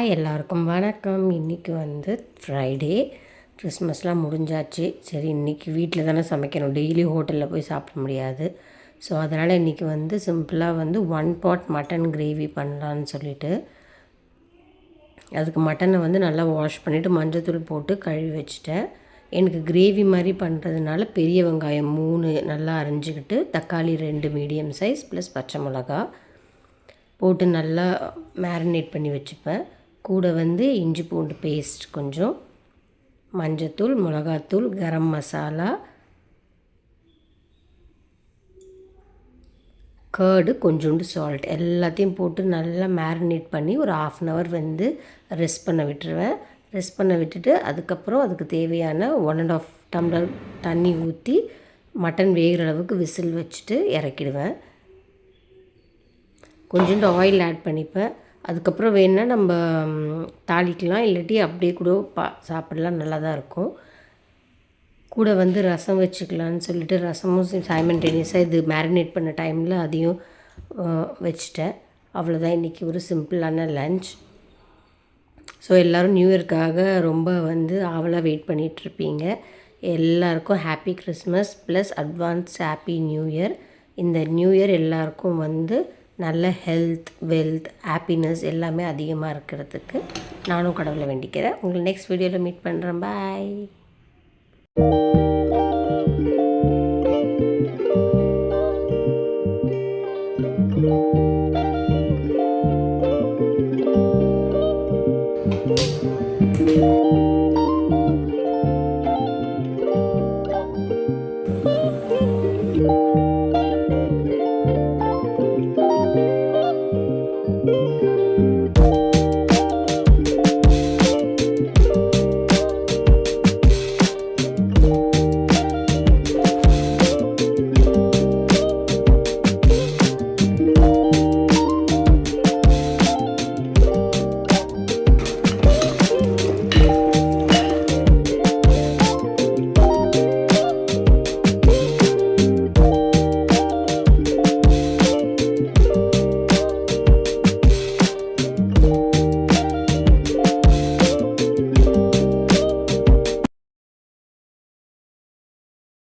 Hi எல்லாருக்கும் வணக்கம். இன்றைக்கி ஃப்ரைடே, கிறிஸ்மஸ்லாம் முடிஞ்சாச்சு. சரி, இன்றைக்கி வீட்டில் தானே சமைக்கணும், டெய்லி ஹோட்டலில் போய் சாப்பிட முடியாது. ஸோ அதனால் இன்றைக்கி சிம்பிளாக 1 pot மட்டன் கிரேவி பண்ணலான்னு சொல்லிவிட்டு அதுக்கு மட்டனை நல்லா வாஷ் பண்ணிவிட்டு மஞ்சத்தூள் போட்டு கழுவி வச்சுட்டேன். எனக்கு கிரேவி மாதிரி பண்ணுறதுனால பெரிய வெங்காயம் 3 நல்லா அரிஞ்சிக்கிட்டு, தக்காளி 2 மீடியம் சைஸ் ப்ளஸ் பச்சை மிளகா போட்டு நல்லா மேரினேட் பண்ணி வச்சுப்பேன். கூட இஞ்சி பூண்டு பேஸ்ட் கொஞ்சம், மஞ்சத்தூள், மிளகாத்தூள், கரம் மசாலா, கர்டு, கொஞ்சோண்டு சால்ட் எல்லாத்தையும் போட்டு நல்லா மேரினேட் பண்ணி ஒரு 1/2 hour ரெஸ்ட் பண்ண விட்டுருவேன். ரெஸ்ட் பண்ண விட்டுட்டு அதுக்கப்புறம் அதுக்கு தேவையான 1 1/2 டம்ளர் தண்ணி ஊற்றி மட்டன் வேகிற அளவுக்கு விசில் வச்சுட்டு இறக்கிடுவேன். கொஞ்சோண்டு ஆயில் ஆட் பண்ணிப்பேன். அதுக்கப்புறம் வேணுன்னா நம்ம தாளிக்கலாம், இல்லாட்டி அப்படியே கூட சாப்பிடலாம், நல்லா தான் இருக்கும். கூட ரசம் வச்சுக்கலான்னு சொல்லிட்டு ரசமும் சைமல்டேனியஸாக இது மேரினேட் பண்ண டைமில் அதையும் வச்சுட்டேன். அவ்வளோதான் இன்றைக்கி ஒரு சிம்பிளான லன்ச். ஸோ எல்லோரும் நியூ இயர்க்காக ரொம்ப ஆவலாக வெயிட் பண்ணிகிட்ருப்பீங்க. எல்லாருக்கும் happy Christmas plus advance happy new year. இந்த நியூ இயர் எல்லாருக்கும் நல்ல ஹெல்த், வெல்த், ஹாப்பினஸ் எல்லாமே அதிகமாக இருக்கிறதுக்கு நானும் கடவுளை வேண்டிக்கிறேன். உங்களை நெக்ஸ்ட் வீடியோவில் மீட் பண்ணுறேன். பாய்.